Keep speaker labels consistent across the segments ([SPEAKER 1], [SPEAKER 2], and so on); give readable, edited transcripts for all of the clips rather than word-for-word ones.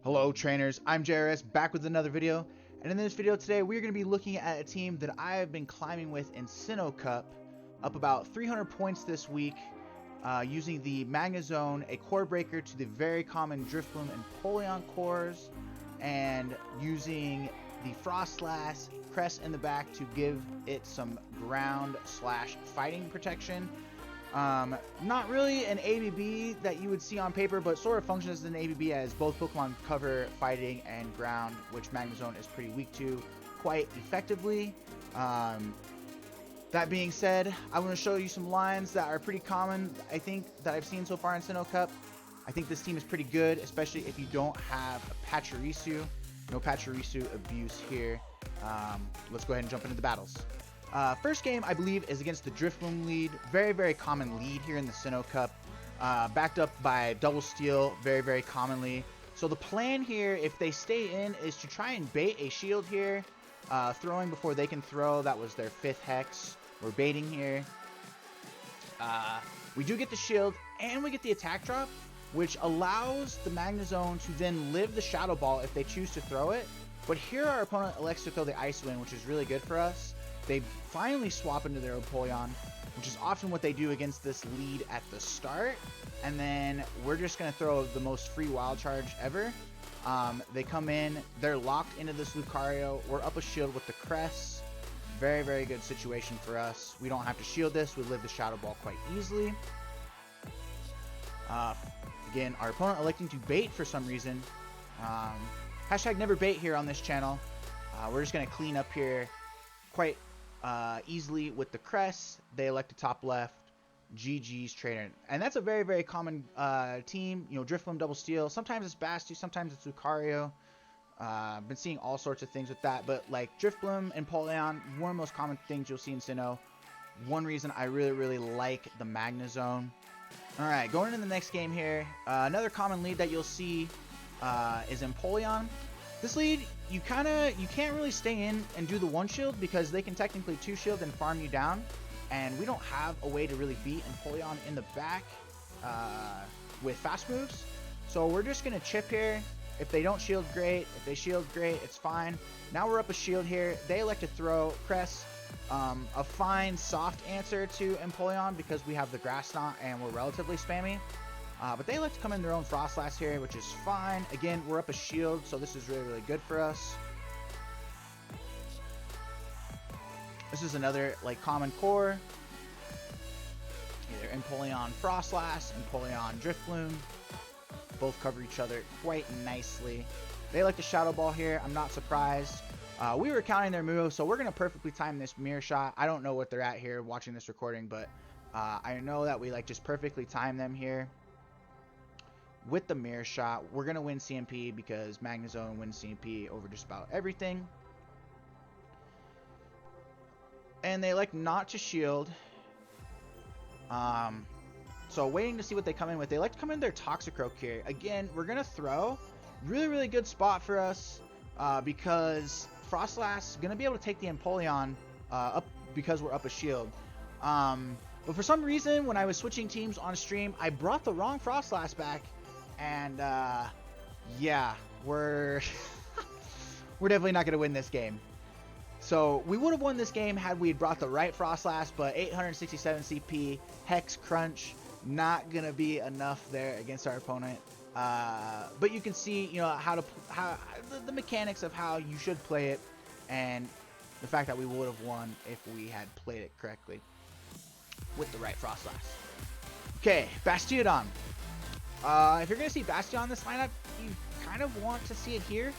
[SPEAKER 1] Hello trainers, I'm JRS back with another video, and in this video today we're going to be looking at a team that I have been climbing with in Sinnoh Cup, up about 300 points this week, using the Magnezone, a core breaker to the very common Drifloon and Polion cores, and using the Frostlass crest in the back to give it some ground slash fighting protection. Not really an ABB that you would see on paper, but sort of functions as an ABB as both Pokemon cover fighting and ground, which Magnezone is pretty weak to, quite effectively. That being said, I'm going to show you some lines that are pretty common, I think, that I've seen so far in Sinnoh Cup. I think this team is pretty good, especially if you don't have a Pachirisu. No Pachirisu abuse here. Let's go ahead and jump into the battles. First game, I believe, is against the Drifloon lead. Very, very common lead here in the Sinnoh Cup. Backed up by Double Steel, very, very commonly. So the plan here, if they stay in, is to try and bait a shield here. Throwing before they can throw. That was their 5th Hex. We're baiting here. We do get the shield, and we get the attack drop, which allows the Magnezone to then live the Shadow Ball if they choose to throw it. But here our opponent elects to throw the Ice Wind, which is really good for us. They finally swap into their Empoleon, which is often what they do against this lead at the start. And then we're just going to throw the most free Wild Charge ever. They come in, they're locked into this Lucario. We're up a shield with the Crest. Very, very good situation for us. We don't have to shield this. We live the Shadow Ball quite easily. Again, our opponent electing to bait for some reason. Hashtag never bait here on this channel. We're just going to clean up here quite easily with the Crest. They elect to top left. GG's trainer. And that's a very, very common team. You know, Drifloon, Double Steel. Sometimes it's Basti, sometimes it's Lucario. I've been seeing all sorts of things with that. But like Drifloon and Polion, one of the most common things you'll see in Sinnoh. One reason I really, really like the Magnezone. Alright, going into the next game here. Another common lead that you'll see is Empoleon. This lead, you can't really stay in and do the one shield because they can technically 2 shield and farm you down. And we don't have a way to really beat Empoleon in the back with fast moves. So we're just going to chip here. If they don't shield, great. If they shield, great. It's fine. Now we're up a shield here. They elect to throw Crest. A fine soft answer to Empoleon because we have the Grass Knot and we're relatively spammy. But they like to come in their own Frostlass here, which is fine. Again, we're up a shield, so this is really, really good for us. This is another, like, common core. Either Empoleon Frostlass, Empoleon Drifloon. Both cover each other quite nicely. They like the Shadow Ball here. I'm not surprised. We were counting their moves, so we're going to perfectly time this mirror shot. I don't know what they're at here watching this recording, but I know that we, like, just perfectly time them here. With the mirror shot, we're going to win CMP because Magnezone wins CMP over just about everything. And they like not to shield. So waiting to see what they come in with. They like to come in their Toxicroak here. Again, we're going to throw. Really, really good spot for us because Frostlass is going to be able to take the Empoleon up because we're up a shield. But for some reason, when I was switching teams on stream, I brought the wrong Frostlass back. And, yeah, we're definitely not going to win this game. So, we would have won this game had we brought the right Frostlass, but 867 CP, Hex Crunch, not going to be enough there against our opponent. But you can see, you know, how the mechanics of how you should play it, and the fact that we would have won if we had played it correctly with the right Frostlass. Okay, Bastiodon. If you're going to see Bastion in this lineup, you kind of want to see it here.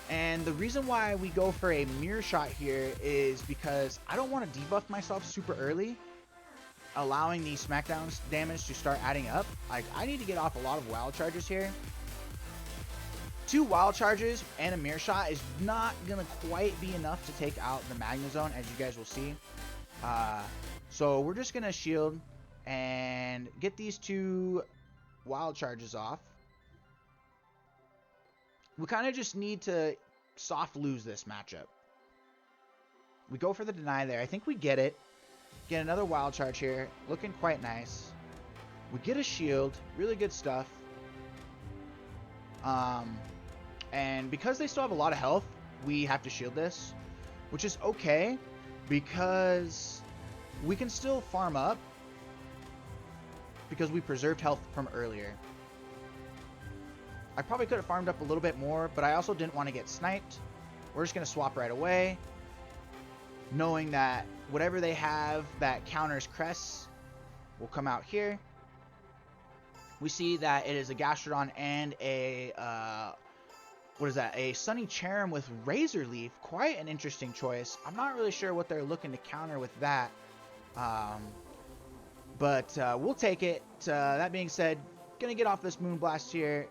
[SPEAKER 1] And the reason why we go for a mirror shot here is because I don't want to debuff myself super early, allowing the Smackdown damage to start adding up. Like, I need to get off a lot of Wild Charges here. 2 Wild Charges and a mirror shot is not going to quite be enough to take out the Magnezone, as you guys will see. So we're just going to shield and get these 2 Wild Charges off. We kind of just need to soft lose this matchup. We go for the deny there. I think we get it. Get another Wild Charge here. Looking quite nice. We get a shield. Really good stuff. And because they still have a lot of health, we have to shield this, which is okay because we can still farm up because we preserved health from earlier. I probably could have farmed up a little bit more, but I also didn't want to get sniped. We're just going to swap right away, knowing that whatever they have that counters crests will come out here. We see that it is a Gastrodon and a, what is that? A Sunny Cherrim with Razor Leaf. Quite an interesting choice. I'm not really sure what they're looking to counter with that. But we'll take it. That being said, gonna get off this Moonblast here.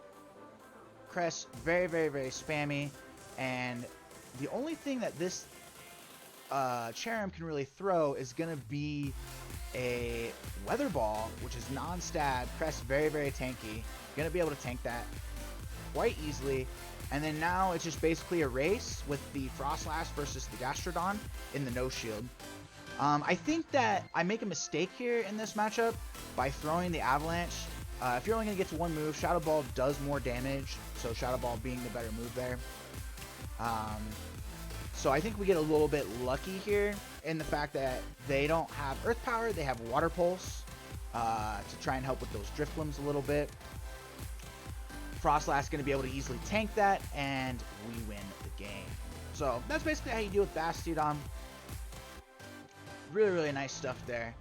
[SPEAKER 1] Crest, very, very, very spammy. And the only thing that this Cherrim can really throw is gonna be a Weather Ball, which is non-stab. Crest, very, very tanky. Gonna be able to tank that quite easily. And then now it's just basically a race with the Frostlass versus the Gastrodon in the no shield. I think that I make a mistake here in this matchup by throwing the Avalanche. If you're only going to get to one move, Shadow Ball does more damage, so Shadow Ball being the better move there. So I think we get a little bit lucky here in the fact that they don't have Earth Power, they have Water Pulse to try and help with those Driftlums a little bit. Frostlass going to be able to easily tank that, and we win the game. So that's basically how you deal with Bastiodon. Really, really nice stuff there.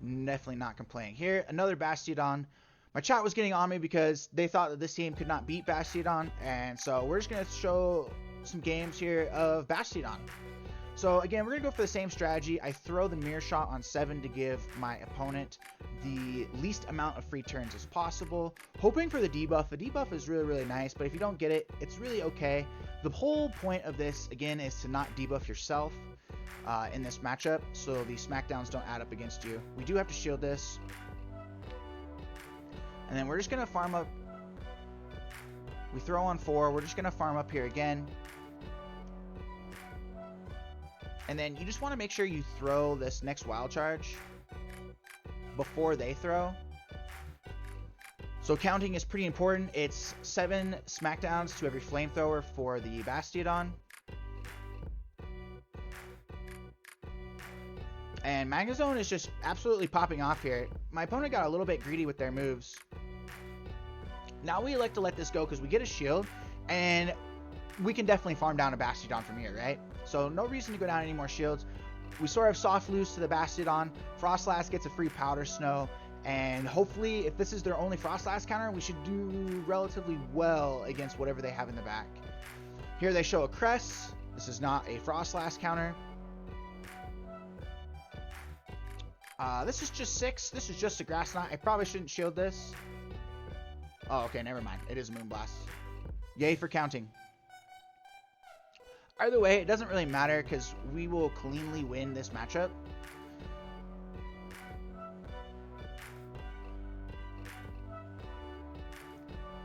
[SPEAKER 1] Definitely not complaining. Here, another Bastiodon. My chat was getting on me because they thought that this team could not beat Bastiodon, and so we're just going to show some games here of Bastiodon. So again, we're going to go for the same strategy. I throw the Mirror Shot on 7 to give my opponent the least amount of free turns as possible, hoping for the debuff. The debuff is really, really nice, but if you don't get it, it's really okay. The whole point of this, again, is to not debuff yourself in this matchup, so the smackdowns don't add up against you. We do have to shield this. And then we're just going to farm up. We throw on 4. We're just going to farm up here again. And then you just want to make sure you throw this next Wild Charge before they throw. So counting is pretty important. It's 7 smackdowns to every flamethrower for the Bastiodon. And Magnezone is just absolutely popping off here. My opponent got a little bit greedy with their moves. Now we like to let this go because we get a shield, and we can definitely farm down a Bastiodon from here, right? So no reason to go down any more shields. We sort of soft loose to the Bastiodon. Frostlass gets a free Powder Snow, and hopefully if this is their only Frostlass counter, we should do relatively well against whatever they have in the back. Here they show a Crest. This is not a Frostlass counter. This is just 6. This is just a Grass Knot. I probably shouldn't shield this. Oh, okay, never mind. It is a Moonblast. Yay for counting. Either way, it doesn't really matter because we will cleanly win this matchup.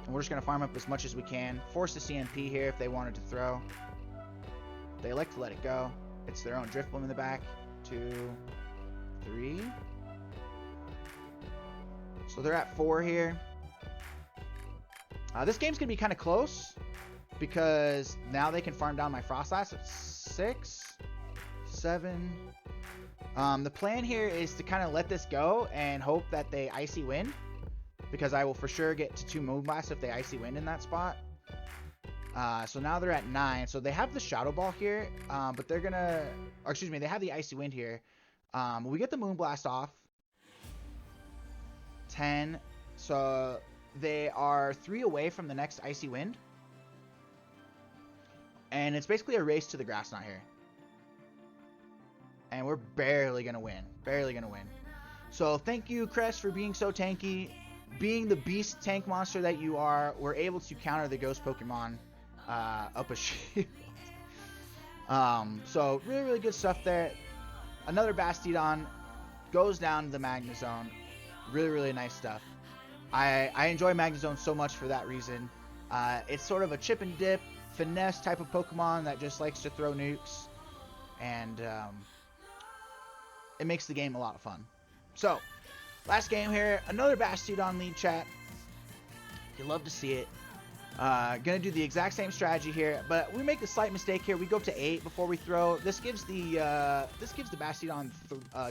[SPEAKER 1] And we're just going to farm up as much as we can. Force the CMP here if they wanted to throw. They like to let it go. It's their own Drifloom in the back. 2, 3. So they're at 4 here. This game's going to be kind of close because now they can farm down my Frostlass at 6, 7. The plan here is to kind of let this go and hope that they Icy Wind, because I will for sure get to 2 Moonblasts if they Icy Wind in that spot. So now they're at 9. So they have the Shadow Ball here, but they're going to... Or excuse me, they have the Icy Wind here. We get the Moonblast off. 10. So they are 3 away from the next Icy Wind. And it's basically a race to the Grass Knot here. And we're barely going to win. Barely going to win. So thank you, Crest, for being so tanky. Being the beast tank monster that you are, we're able to counter the ghost Pokemon up a shield. So really, really good stuff there. Another Bastiodon goes down to the Magnezone. Really, really nice stuff. I enjoy Magnezone so much for that reason. It's sort of a chip and dip, finesse type of Pokemon that just likes to throw nukes. And it makes the game a lot of fun. So, last game here. Another Bastiodon lead, chat. You love to see it. Gonna do the exact same strategy here, but we make a slight mistake here. We go up to 8 before we throw. This gives the Bastiodon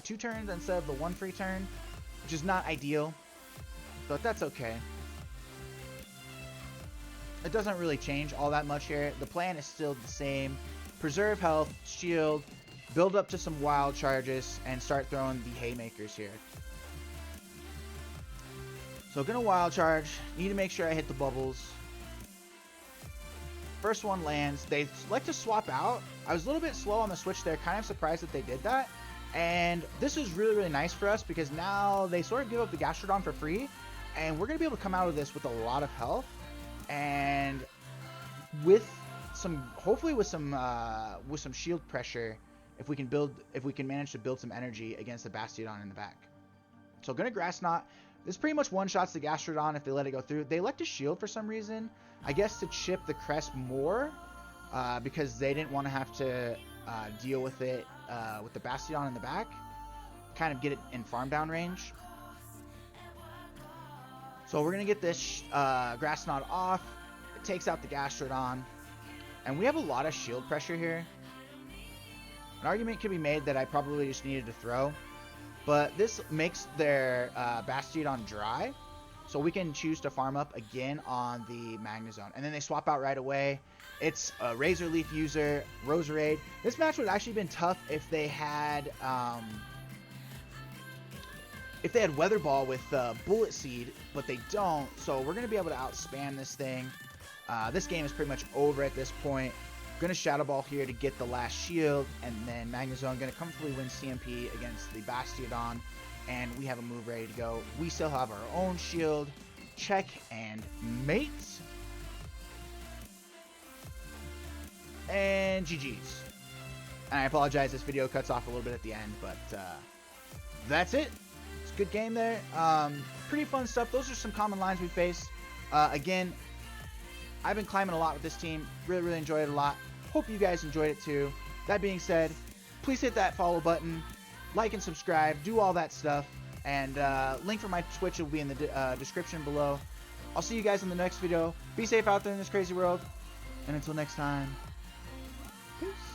[SPEAKER 1] 2 turns instead of the 1 free turn, which is not ideal, but that's okay. It doesn't really change all that much here. The plan is still the same. Preserve health, shield, build up to some wild charges, and start throwing the haymakers here. So gonna wild charge. Need to make sure I hit the bubbles. First one lands. They like to swap out. I was a little bit slow on the switch there. Kind of surprised that they did that. And this is really, really nice for us because now they sort of give up the Gastrodon for free. And we're going to be able to come out of this with a lot of health. And with some, hopefully with some shield pressure, if we can manage to build some energy against the Bastiodon in the back. So going to Grass Knot. This pretty much one-shots the Gastrodon if they let it go through. They like to shield for some reason. I guess to chip the crest more because they didn't want to have to deal with it with the Bastiodon in the back. Kind of get it in farm down range. So we're going to get this Grass Knot off. It takes out the Gastrodon. And we have a lot of shield pressure here. An argument could be made that I probably just needed to throw. But this makes their Bastiodon dry. So we can choose to farm up again on the Magnezone. And then they swap out right away. It's a Razor Leaf user, Roserade. This match would have actually been tough if they had Weather Ball with Bullet Seed, but they don't. So we're going to be able to outspam this thing. This game is pretty much over at this point. Going to Shadow Ball here to get the last shield. And then Magnezone going to comfortably win CMP against the Bastiodon. And we have a move ready to go. We still have our own shield. Check and mate. And GG's. And I apologize, this video cuts off a little bit at the end, but that's it. It's a good game there. Pretty fun stuff. Those are some common lines we face. Again, I've been climbing a lot with this team. Really, really enjoyed it a lot. Hope you guys enjoyed it too. That being said, please hit that follow button. Like and subscribe, do all that stuff, and link for my Twitch will be in the description below. I'll see you guys in the next video. Be safe out there in this crazy world, and until next time, peace.